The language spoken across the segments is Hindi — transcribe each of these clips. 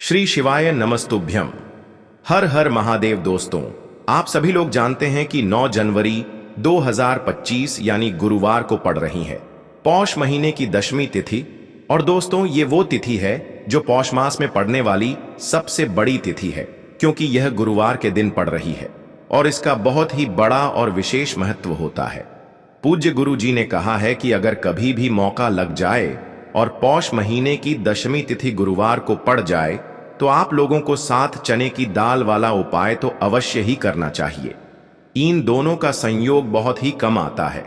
श्री शिवाय नमस्तुभ्यम। हर हर महादेव। दोस्तों, आप सभी लोग जानते हैं कि 9 जनवरी 2025 यानी गुरुवार को पड़ रही है पौष महीने की दशमी तिथि। और दोस्तों, ये वो तिथि है जो पौष मास में पड़ने वाली सबसे बड़ी तिथि है, क्योंकि यह गुरुवार के दिन पड़ रही है और इसका बहुत ही बड़ा और विशेष महत्व होता है। पूज्य गुरु जी ने कहा है कि अगर कभी भी मौका लग जाए और पौष महीने की दशमी तिथि गुरुवार को पड़ जाए तो आप लोगों को 7 चने की दाल वाला उपाय तो अवश्य ही करना चाहिए। इन दोनों का संयोग बहुत ही कम आता है।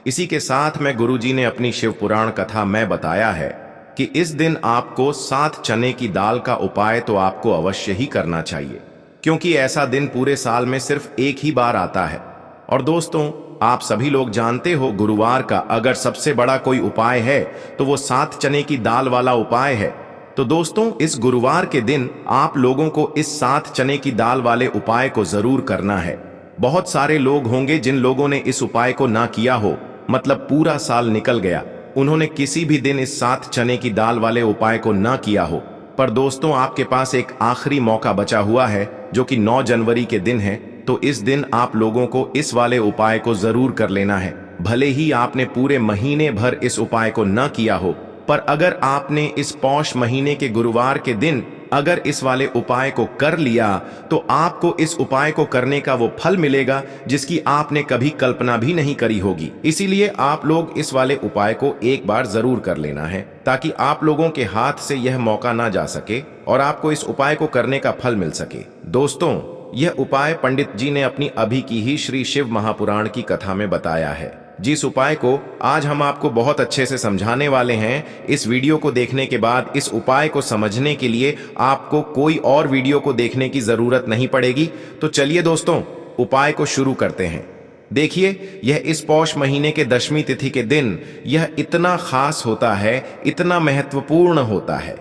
इसी के साथ में गुरु जी ने अपनी शिव पुराण कथा में बताया है कि इस दिन आपको 7 चने की दाल का उपाय तो आपको अवश्य ही करना चाहिए, क्योंकि ऐसा दिन पूरे साल में सिर्फ एक ही बार आता है। और दोस्तों, आप सभी लोग जानते हो, गुरुवार का अगर सबसे बड़ा कोई उपाय है तो वो 7 चने की दाल वाला उपाय है। तो दोस्तों, इस गुरुवार के दिन आप लोगों को इस 7 चने की दाल वाले उपाय को जरूर करना है। बहुत सारे लोग होंगे जिन लोगों ने इस उपाय को ना किया हो, मतलब पूरा साल निकल गया, उन्होंने किसी भी दिन इस 7 चने की दाल वाले उपाय को ना किया हो। पर दोस्तों, आपके पास एक आखिरी मौका बचा हुआ है जो कि 9 जनवरी के दिन है। तो इस दिन आप लोगों को इस वाले उपाय को जरूर कर लेना है। भले ही आपने पूरे महीने भर इस उपाय को न किया हो, पर अगर आपने इस पौष महीने के गुरुवार के दिन अगर इस वाले उपाय को कर लिया तो आपको इस उपाय को करने का वो फल मिलेगा जिसकी आपने कभी कल्पना भी नहीं करी होगी। इसीलिए आप लोग इस वाले उपाय को एक बार जरूर कर लेना है, ताकि आप लोगों के हाथ से यह मौका ना जा सके और आपको इस उपाय को करने का फल मिल सके। दोस्तों, यह उपाय पंडित जी ने अपनी अभी की ही श्री शिव महापुराण की कथा में बताया है, जिस उपाय को आज हम आपको बहुत अच्छे से समझाने वाले हैं। इस वीडियो को देखने के बाद इस उपाय को समझने के लिए आपको कोई और वीडियो को देखने की जरूरत नहीं पड़ेगी। तो चलिए दोस्तों, उपाय को शुरू करते हैं। देखिए, यह इस पौष महीने के दशमी तिथि के दिन यह इतना खास होता है, इतना महत्वपूर्ण होता है।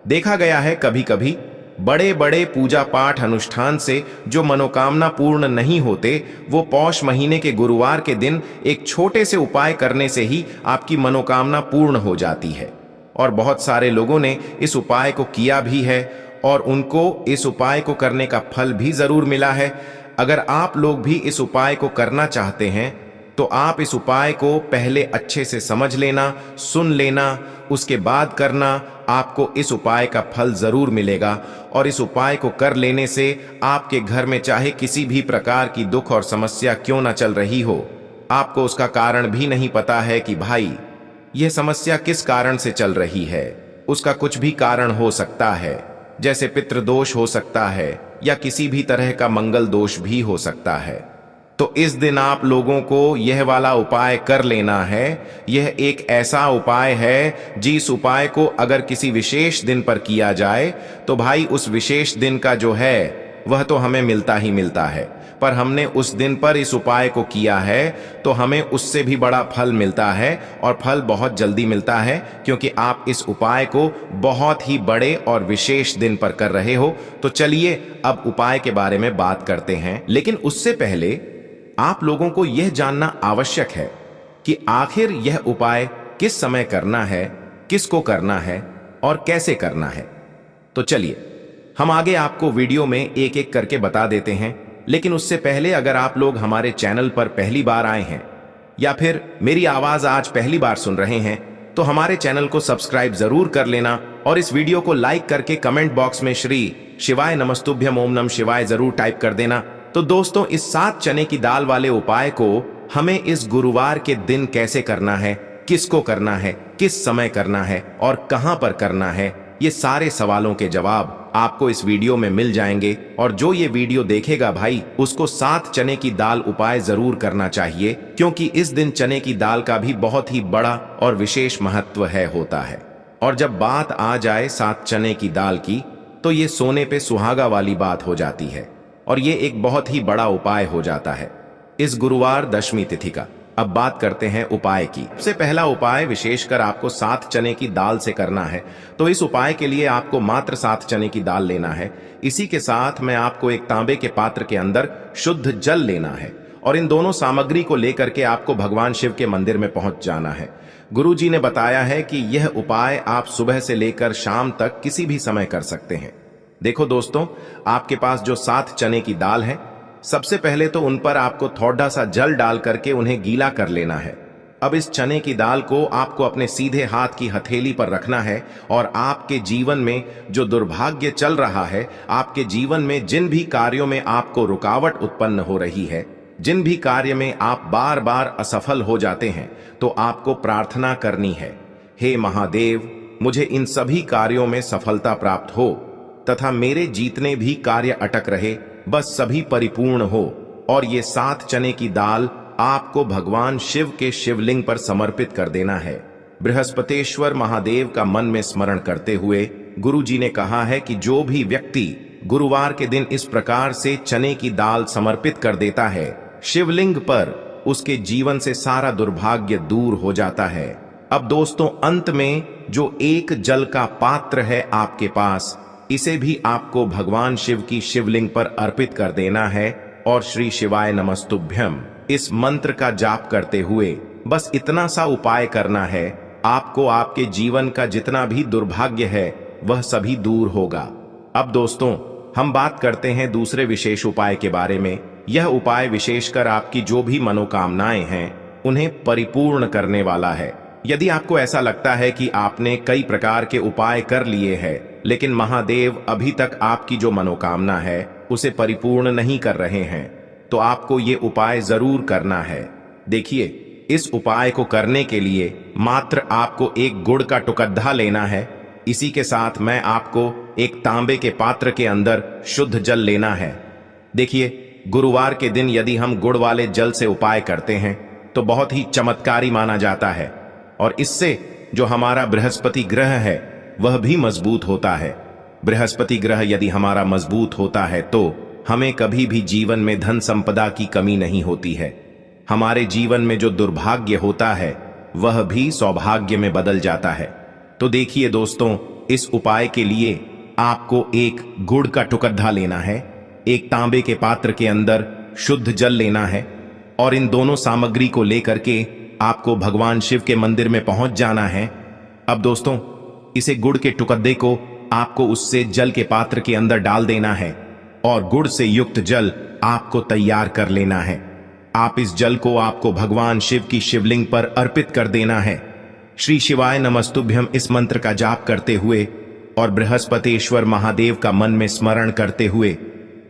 देखा गया है कभी कभी बड़े बड़े पूजा पाठ अनुष्ठान से जो मनोकामना पूर्ण नहीं होते, वो पौष महीने के गुरुवार के दिन एक छोटे से उपाय करने से ही आपकी मनोकामना पूर्ण हो जाती है। और बहुत सारे लोगों ने इस उपाय को किया भी है और उनको इस उपाय को करने का फल भी जरूर मिला है। अगर आप लोग भी इस उपाय को करना चाहते हैं तो आप इस उपाय को पहले अच्छे से समझ लेना, सुन लेना, उसके बाद करना। आपको इस उपाय का फल जरूर मिलेगा और इस उपाय को कर लेने से आपके घर में चाहे किसी भी प्रकार की दुख और समस्या क्यों ना चल रही हो, आपको उसका कारण भी नहीं पता है कि भाई यह समस्या किस कारण से चल रही है। उसका कुछ भी कारण हो सकता है, जैसे पितृदोष हो सकता है या किसी भी तरह का मंगल दोष भी हो सकता है। तो इस दिन आप लोगों को यह वाला उपाय कर लेना है। यह एक ऐसा उपाय है जिस उपाय को अगर किसी विशेष दिन पर किया जाए तो भाई उस विशेष दिन का जो है वह तो हमें मिलता ही मिलता है, पर हमने उस दिन पर इस उपाय को किया है तो हमें उससे भी बड़ा फल मिलता है और फल बहुत जल्दी मिलता है, क्योंकि आप इस उपाय को बहुत ही बड़े और विशेष दिन पर कर रहे हो। तो चलिए अब उपाय के बारे में बात करते हैं, लेकिन उससे पहले आप लोगों को यह जानना आवश्यक है कि आखिर यह उपाय किस समय करना है, किसको करना है और कैसे करना है। तो चलिए हम आगे आपको वीडियो में एक एक करके बता देते हैं। लेकिन उससे पहले अगर आप लोग हमारे चैनल पर पहली बार आए हैं या फिर मेरी आवाज आज पहली बार सुन रहे हैं तो हमारे चैनल को सब्सक्राइब जरूर कर लेना और इस वीडियो को लाइक करके कमेंट बॉक्स में श्री शिवाय नमस्तुभ्यम ओम नमः शिवाय जरूर टाइप कर देना। तो दोस्तों, इस 7 चने की दाल वाले उपाय को हमें इस गुरुवार के दिन कैसे करना है, किसको करना है, किस समय करना है और कहां पर करना है, ये सारे सवालों के जवाब आपको इस वीडियो में मिल जाएंगे। और जो ये वीडियो देखेगा भाई, उसको 7 चने की दाल उपाय जरूर करना चाहिए, क्योंकि इस दिन चने की दाल का भी बहुत ही बड़ा और विशेष महत्व होता है। और जब बात आ जाए 7 चने की दाल की, तो ये सोने पे सुहागा वाली बात हो जाती है और ये एक बहुत ही बड़ा उपाय हो जाता है इस गुरुवार दशमी तिथि का। अब बात करते हैं उपाय की। सबसे पहला उपाय विशेषकर आपको 7 चने की दाल से करना है। तो इस उपाय के लिए आपको मात्र 7 चने की दाल लेना है। इसी के साथ में आपको एक तांबे के पात्र के अंदर शुद्ध जल लेना है और इन दोनों सामग्री को लेकर के आपको भगवान शिव के मंदिर में पहुंच जाना है। गुरु जी ने बताया है कि यह उपाय आप सुबह से लेकर शाम तक किसी भी समय कर सकते हैं। देखो दोस्तों, आपके पास जो 7 चने की दाल है, सबसे पहले तो उन पर आपको थोड़ा सा जल डाल करके उन्हें गीला कर लेना है। अब इस चने की दाल को आपको अपने सीधे हाथ की हथेली पर रखना है और आपके जीवन में जो दुर्भाग्य चल रहा है, आपके जीवन में जिन भी कार्यों में आपको रुकावट उत्पन्न हो रही है, जिन भी कार्य में आप बार बार असफल हो जाते हैं, तो आपको प्रार्थना करनी है, हे महादेव, मुझे इन सभी कार्यों में सफलता प्राप्त हो तथा मेरे जीतने भी कार्य अटक रहे, बस सभी परिपूर्ण हो। और ये 7 चने की दाल आपको भगवान शिव के शिवलिंग पर समर्पित कर देना है। बृहस्पतेश्वर महादेव का मन में स्मरण करते हुए गुरुजी ने कहा है कि जो भी व्यक्ति गुरुवार के दिन इस प्रकार से चने की दाल समर्पित कर देता है शिवलिंग पर, उसके जीवन से सारा दुर्भाग्य दूर हो जाता है। अब दोस्तों, अंत में जो एक जल का पात्र है आपके पास, इसे भी आपको भगवान शिव की शिवलिंग पर अर्पित कर देना है और श्री शिवाय नमस्तुभ्यम इस मंत्र का जाप करते हुए बस इतना सा उपाय करना है, आपको आपके जीवन का जितना भी दुर्भाग्य है वह सभी दूर होगा। अब दोस्तों, हम बात करते हैं दूसरे विशेष उपाय के बारे में। यह उपाय विशेषकर आपकी जो भी मनोकामनाएं हैं उन्हें परिपूर्ण करने वाला है। यदि आपको ऐसा लगता है कि आपने कई प्रकार के उपाय कर लिए हैं, लेकिन महादेव अभी तक आपकी जो मनोकामना है उसे परिपूर्ण नहीं कर रहे हैं, तो आपको ये उपाय जरूर करना है। देखिए, इस उपाय को करने के लिए मात्र आपको एक गुड़ का टुकड़ा लेना है। इसी के साथ मैं आपको एक तांबे के पात्र के अंदर शुद्ध जल लेना है। देखिए, गुरुवार के दिन यदि हम गुड़ वाले जल से उपाय करते हैं तो बहुत ही चमत्कारी माना जाता है और इससे जो हमारा बृहस्पति ग्रह है वह भी मजबूत होता है। बृहस्पति ग्रह यदि हमारा मजबूत होता है तो हमें कभी भी जीवन में धन संपदा की कमी नहीं होती है। हमारे जीवन में जो दुर्भाग्य होता है वह भी सौभाग्य में बदल जाता है। तो देखिए दोस्तों, इस उपाय के लिए आपको एक गुड़ का टुकड़ा लेना है, एक तांबे के पात्र के अंदर शुद्ध जल लेना है और इन दोनों सामग्री को लेकर के आपको भगवान शिव के मंदिर में पहुंच जाना है। अब दोस्तों, इसे गुड़ के टुकड़े को आपको उससे जल के पात्र के अंदर डाल देना है और गुड़ से युक्त जल आपको तैयार कर लेना है। आप इस जल को आपको भगवान शिव की शिवलिंग पर अर्पित कर देना है। श्री शिवाय नमस्तुभ्यम इस मंत्र का जाप करते हुए और बृहस्पतेश्वर महादेव का मन में स्मरण करते हुए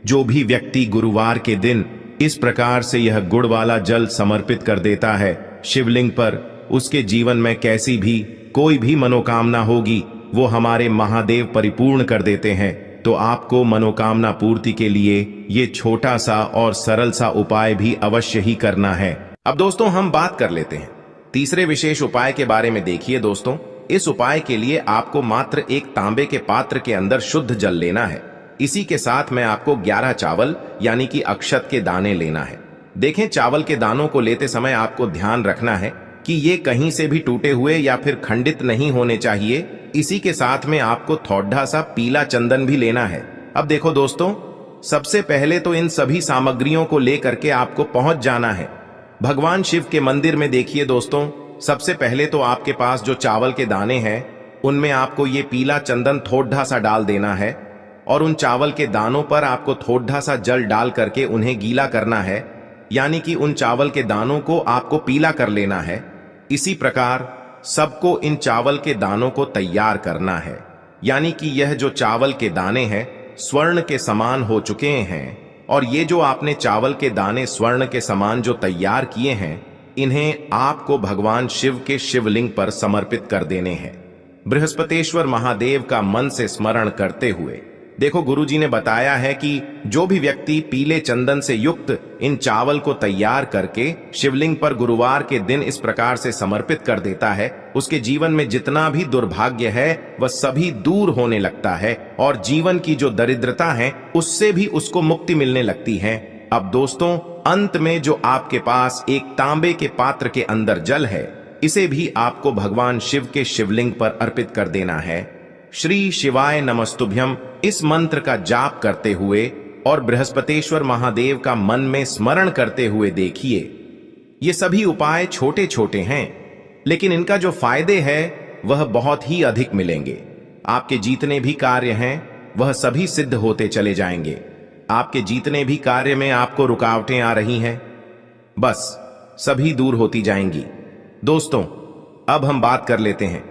जो भी व्यक्ति गुरुवार के दिन इस प्रकार से यह गुड़ वाला जल समर्पित कर देता है शिवलिंग पर, उसके जीवन में कैसी भी कोई भी मनोकामना होगी वो हमारे महादेव परिपूर्ण कर देते हैं। तो आपको मनोकामना पूर्ति के लिए ये छोटा सा और सरल सा उपाय भी अवश्य ही करना है। अब दोस्तों, हम बात कर लेते हैं तीसरे विशेष उपाय के बारे में। देखिए दोस्तों, इस उपाय के लिए आपको मात्र एक तांबे के पात्र के अंदर शुद्ध जल लेना है। इसी के साथ में आपको 11 चावल यानी कि अक्षत के दाने लेना है। देखें, चावल के दानों को लेते समय आपको ध्यान रखना है कि ये कहीं से भी टूटे हुए या फिर खंडित नहीं होने चाहिए। इसी के साथ में आपको थोड़ा सा पीला चंदन भी लेना है। अब देखो दोस्तों, सबसे पहले तो इन सभी सामग्रियों को लेकर के आपको पहुंच जाना है भगवान शिव के मंदिर में। देखिए दोस्तों, सबसे पहले तो आपके पास जो चावल के दाने हैं उनमें आपको ये पीला चंदन थोड़ा सा डाल देना है और उन चावल के दानों पर आपको थोड़ा सा जल डाल करके उन्हें गीला करना है, यानी कि उन चावल के दानों को आपको पीला कर लेना है। इसी प्रकार सबको इन चावल के दानों को तैयार करना है, यानी कि यह जो चावल के दाने हैं स्वर्ण के समान हो चुके हैं और ये जो आपने चावल के दाने स्वर्ण के समान जो तैयार किए हैं, इन्हें आपको भगवान शिव के शिवलिंग पर समर्पित कर देने हैं बृहस्पतेश्वर महादेव का मन से स्मरण करते हुए। देखो, गुरुजी ने बताया है कि जो भी व्यक्ति पीले चंदन से युक्त इन चावल को तैयार करके शिवलिंग पर गुरुवार के दिन इस प्रकार से समर्पित कर देता है, उसके जीवन में जितना भी दुर्भाग्य है वह सभी दूर होने लगता है और जीवन की जो दरिद्रता है उससे भी उसको मुक्ति मिलने लगती है। अब दोस्तों, अंत में जो आपके पास एक तांबे के पात्र के अंदर जल है, इसे भी आपको भगवान शिव के शिवलिंग पर अर्पित कर देना है। श्री शिवाय नमस्तुभ्यम इस मंत्र का जाप करते हुए और बृहस्पतेश्वर महादेव का मन में स्मरण करते हुए देखिए, ये सभी उपाय छोटे छोटे हैं लेकिन इनका जो फायदे है वह बहुत ही अधिक मिलेंगे। आपके जितने भी कार्य हैं वह सभी सिद्ध होते चले जाएंगे। आपके जितने भी कार्य में आपको रुकावटें आ रही हैं, बस सभी दूर होती जाएंगी। दोस्तों, अब हम बात कर लेते हैं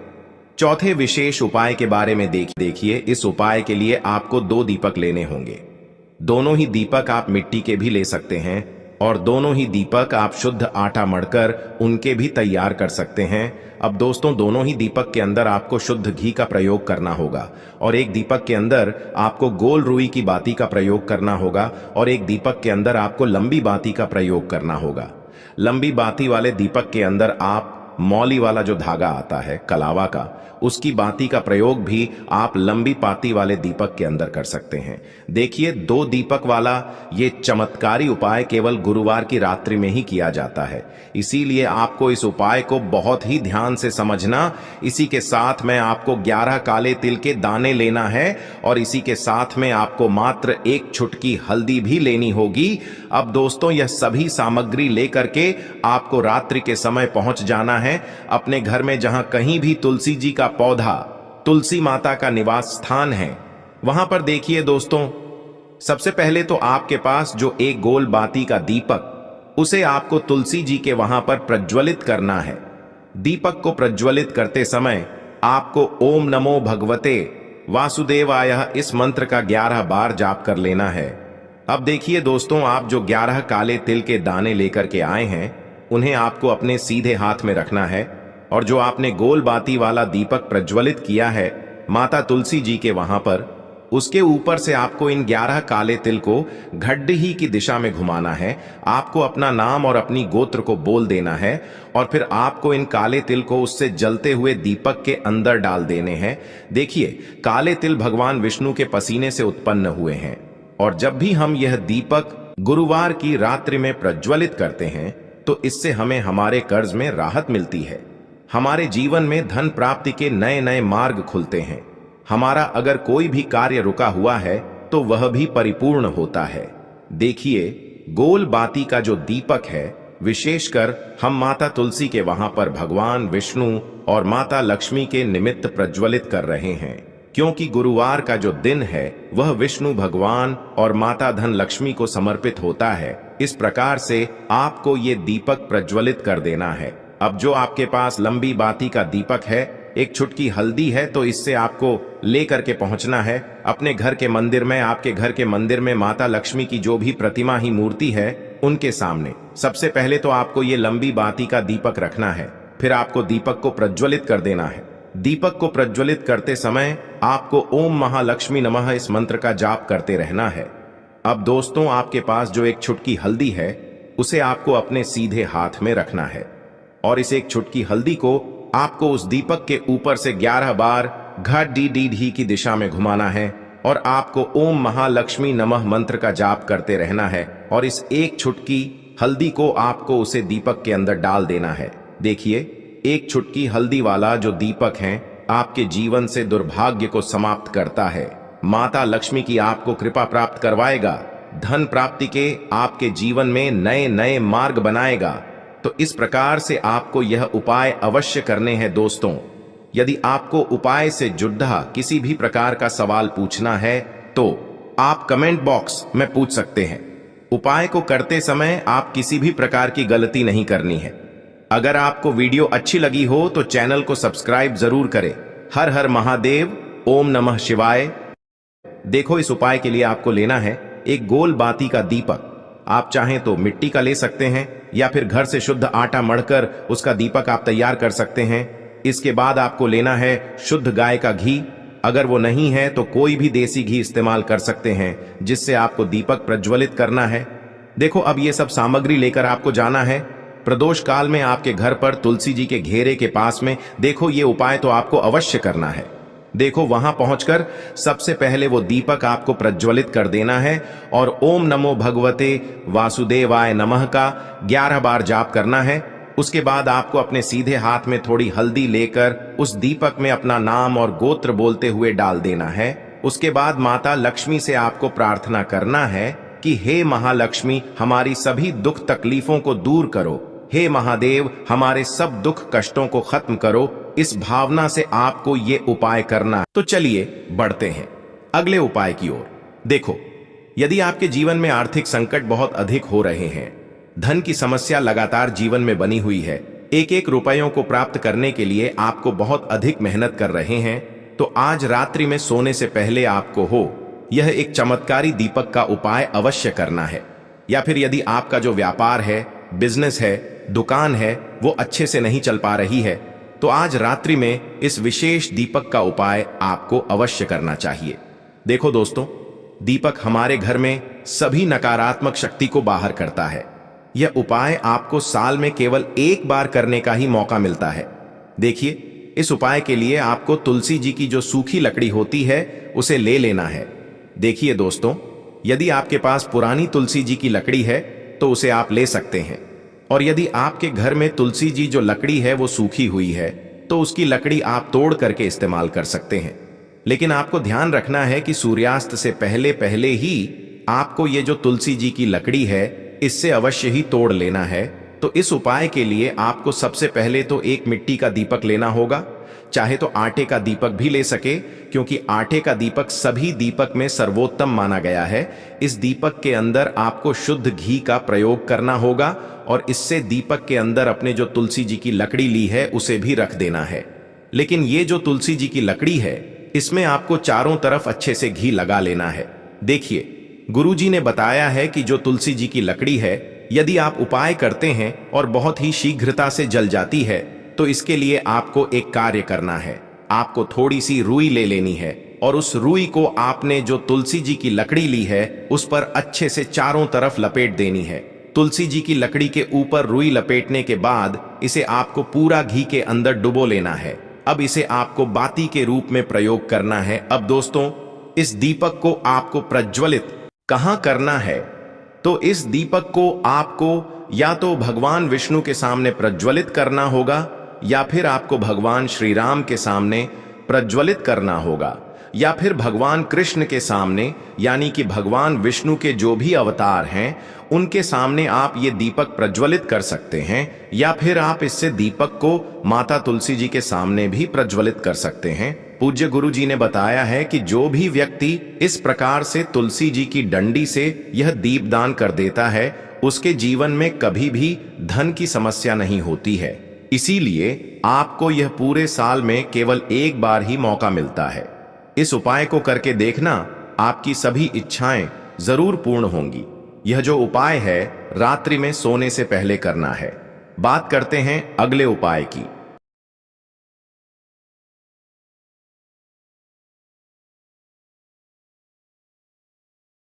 चौथे विशेष उपाय के बारे में। देखिए, इस उपाय के लिए आपको 2 दीपक लेने होंगे। दोनों ही दीपक आप मिट्टी के भी ले सकते हैं और दोनों ही दीपक आप शुद्ध आटा मढ़कर उनके भी तैयार कर सकते हैं। अब दोस्तों, दोनों ही दीपक के अंदर आपको शुद्ध घी का प्रयोग करना होगा और एक दीपक के अंदर आपको गोल रुई की बाती का प्रयोग करना होगा और एक दीपक के अंदर आपको लंबी बाती का प्रयोग करना होगा। लंबी बाती वाले दीपक के अंदर आप मौली वाला जो धागा आता है कलावा का, उसकी बाती का प्रयोग भी आप लंबी पाती वाले दीपक के अंदर कर सकते हैं। देखिए, 2 दीपक वाला ये चमत्कारी उपाय केवल गुरुवार की रात्रि में ही किया जाता है, इसीलिए आपको इस उपाय को बहुत ही ध्यान से समझना। इसी के साथ में आपको 11 काले तिल के दाने लेना है और इसी के साथ में आपको मात्र 1 चुटकी हल्दी भी लेनी होगी। अब दोस्तों, यह सभी सामग्री लेकर के आपको रात्रि के समय पहुंच जाना है अपने घर में, जहां कहीं भी तुलसी जी का पौधा, तुलसी माता का निवास स्थान है, वहां पर देखिए दोस्तों, सबसे पहले तो आपके पास जो एक गोल बाती का दीपक, उसे आपको तुलसी जी के वहां पर प्रज्वलित करना है। दीपक को प्रज्वलित करते समय आपको ओम नमो भगवते वासुदेवाय इस मंत्र का 11 बार जाप कर लेना है। अब देखिए दोस्तों, आप जो 11 काले तिल के दाने लेकर के आए हैं, उन्हें आपको अपने सीधे हाथ में रखना है और जो आपने गोल बाती वाला दीपक प्रज्वलित किया है माता तुलसी जी के वहां पर, उसके ऊपर से आपको इन 11 काले तिल को घड्डी की दिशा में घुमाना है। आपको अपना नाम और अपनी गोत्र को बोल देना है और फिर आपको इन काले तिल को उससे जलते हुए दीपक के अंदर डाल देने हैं। देखिए, काले तिल भगवान विष्णु के पसीने से उत्पन्न हुए हैं और जब भी हम यह दीपक गुरुवार की रात्रि में प्रज्वलित करते हैं तो इससे हमें हमारे कर्ज में राहत मिलती है, हमारे जीवन में धन प्राप्ति के नए नए मार्ग खुलते हैं, हमारा अगर कोई भी कार्य रुका हुआ है तो वह भी परिपूर्ण होता है। देखिए, गोल बाती का जो दीपक है, विशेषकर हम माता तुलसी के वहां पर भगवान विष्णु और माता लक्ष्मी के निमित्त प्रज्वलित कर रहे हैं, क्योंकि गुरुवार का जो दिन है वह विष्णु भगवान और माता धन लक्ष्मी को समर्पित होता है। इस प्रकार से आपको ये दीपक प्रज्वलित कर देना है। अब जो आपके पास लंबी बाती का दीपक है, 1 चुटकी हल्दी है, तो इससे आपको लेकर के पहुंचना है अपने घर के मंदिर में। आपके घर के मंदिर में माता लक्ष्मी की जो भी प्रतिमा ही मूर्ति है, उनके सामने सबसे पहले तो आपको ये लंबी बाती का दीपक रखना है, फिर आपको दीपक को प्रज्वलित कर देना है। दीपक को प्रज्वलित करते समय आपको ओम महालक्ष्मी नमः इस मंत्र का जाप करते रहना है। अब दोस्तों, आपके पास जो 1 चुटकी हल्दी है, उसे आपको अपने सीधे हाथ में रखना है और इस 1 चुटकी हल्दी को आपको उस दीपक के ऊपर से 11 बार घडी की दिशा में घुमाना है और आपको ओम महालक्ष्मी नमः मंत्र का जाप करते रहना है और इस 1 चुटकी हल्दी को आपको उसे दीपक के अंदर डाल देना है। देखिए, 1 चुटकी हल्दी वाला जो दीपक है आपके जीवन से दुर्भाग्य को समाप्त करता है, माता लक्ष्मी की आपको कृपा प्राप्त करवाएगा, धन प्राप्ति के आपके जीवन में नए नए मार्ग बनाएगा। तो इस प्रकार से आपको यह उपाय अवश्य करने हैं दोस्तों। यदि आपको उपाय से जुड़ा किसी भी प्रकार का सवाल पूछना है तो आप कमेंट बॉक्स में पूछ सकते हैं। उपाय को करते समय आप किसी भी प्रकार की गलती नहीं करनी है। अगर आपको वीडियो अच्छी लगी हो तो चैनल को सब्सक्राइब जरूर करें। हर हर महादेव, ओम नमः शिवाय। देखो, इस उपाय के लिए आपको लेना है 1 गोल बाती का दीपक। आप चाहें तो मिट्टी का ले सकते हैं या फिर घर से शुद्ध आटा मढ़कर उसका दीपक आप तैयार कर सकते हैं। इसके बाद आपको लेना है शुद्ध गाय का घी। अगर वो नहीं है तो कोई भी देसी घी इस्तेमाल कर सकते हैं, जिससे आपको दीपक प्रज्वलित करना है। देखो, अब ये सब सामग्री लेकर आपको जाना है प्रदोष काल में आपके घर पर तुलसी जी के घेरे के पास में। देखो, ये उपाय तो आपको अवश्य करना है। देखो, वहां पहुंचकर सबसे पहले वो दीपक आपको प्रज्वलित कर देना है और ओम नमो भगवते वासुदेवाय नमः का 11 बार जाप करना है। उसके बाद आपको अपने सीधे हाथ में थोड़ी हल्दी लेकर उस दीपक में अपना नाम और गोत्र बोलते हुए डाल देना है। उसके बाद माता लक्ष्मी से आपको प्रार्थना करना है कि हे महालक्ष्मी, हमारी सभी दुख तकलीफों को दूर करो। हे महादेव, हमारे सब दुख कष्टों को खत्म करो। इस भावना से आपको ये उपाय करना। तो चलिए बढ़ते हैं। अगले उपाय की ओर देखो। यदि आपके जीवन में आर्थिक संकट बहुत अधिक हो रहे हैं, धन की समस्या लगातार जीवन में बनी हुई है, एक एक रुपयों को प्राप्त करने के लिए आपको बहुत अधिक मेहनत कर रहे हैं, तो आज रात्रि में सोने से पहले आपको यह एक चमत्कारी दीपक का उपाय अवश्य करना है। या फिर यदि आपका जो व्यापार है, बिजनेस है, दुकान है, वो अच्छे से नहीं चल पा रही है, तो आज रात्रि में इस विशेष दीपक का उपाय आपको अवश्य करना चाहिए। देखो दोस्तों, दीपक हमारे घर में सभी नकारात्मक शक्ति को बाहर करता है। यह उपाय आपको साल में केवल एक बार करने का ही मौका मिलता है। देखिए, इस उपाय के लिए आपको तुलसी जी की जो सूखी लकड़ी होती है उसे ले लेना है। देखिए दोस्तों, यदि आपके पास पुरानी तुलसी जी की लकड़ी है तो उसे आप ले सकते हैं, और यदि आपके घर में तुलसी जी जो लकड़ी है वो सूखी हुई है तो उसकी लकड़ी आप तोड़ करके इस्तेमाल कर सकते हैं। लेकिन आपको ध्यान रखना है कि सूर्यास्त से पहले पहले ही आपको ये जो तुलसी जी की लकड़ी है इससे अवश्य ही तोड़ लेना है। तो इस उपाय के लिए आपको सबसे पहले तो एक मिट्टी का दीपक लेना होगा, चाहे तो आटे का दीपक भी ले सके, क्योंकि आटे का दीपक सभी दीपक में सर्वोत्तम माना गया है। इस दीपक के अंदर आपको शुद्ध घी का प्रयोग करना होगा और इससे दीपक के अंदर अपने जो तुलसी जी की लकड़ी ली है उसे भी रख देना है। लेकिन ये जो तुलसी जी की लकड़ी है इसमें आपको चारों तरफ अच्छे से घी लगा लेना है। देखिए, गुरुजी ने बताया है कि जो तुलसी जी की लकड़ी है यदि आप उपाय करते हैं और बहुत ही शीघ्रता से जल जाती है, तो इसके लिए आपको एक कार्य करना है। आपको थोड़ी सी रुई ले लेनी है और उस रुई को आपने जो तुलसी जी की लकड़ी ली है उस पर अच्छे से चारों तरफ लपेट देनी है। तुलसी जी की लकड़ी के ऊपर रुई लपेटने के बाद इसे आपको पूरा घी के अंदर डुबो लेना है। अब इसे आपको बाती के रूप में प्रयोग करना है। अब दोस्तों, इस दीपक को आपको प्रज्वलित कहां करना है? तो इस दीपक को आपको या तो भगवान विष्णु के सामने प्रज्वलित करना होगा, या फिर आपको भगवान श्री राम के सामने प्रज्वलित करना होगा, या फिर भगवान कृष्ण के सामने, यानी कि भगवान विष्णु के जो भी अवतार हैं उनके सामने आप ये दीपक प्रज्वलित कर सकते हैं, या फिर आप इससे दीपक को माता तुलसी जी के सामने भी प्रज्वलित कर सकते हैं। पूज्य गुरु जी ने बताया है कि जो भी व्यक्ति इस प्रकार से तुलसी जी की डंडी से यह दीपदान कर देता है उसके जीवन में कभी भी धन की समस्या नहीं होती है। इसीलिए आपको यह पूरे साल में केवल एक बार ही मौका मिलता है। इस उपाय को करके देखना, आपकी सभी इच्छाएं जरूर पूर्ण होंगी। यह जो उपाय है रात्रि में सोने से पहले करना है। बात करते हैं अगले उपाय की।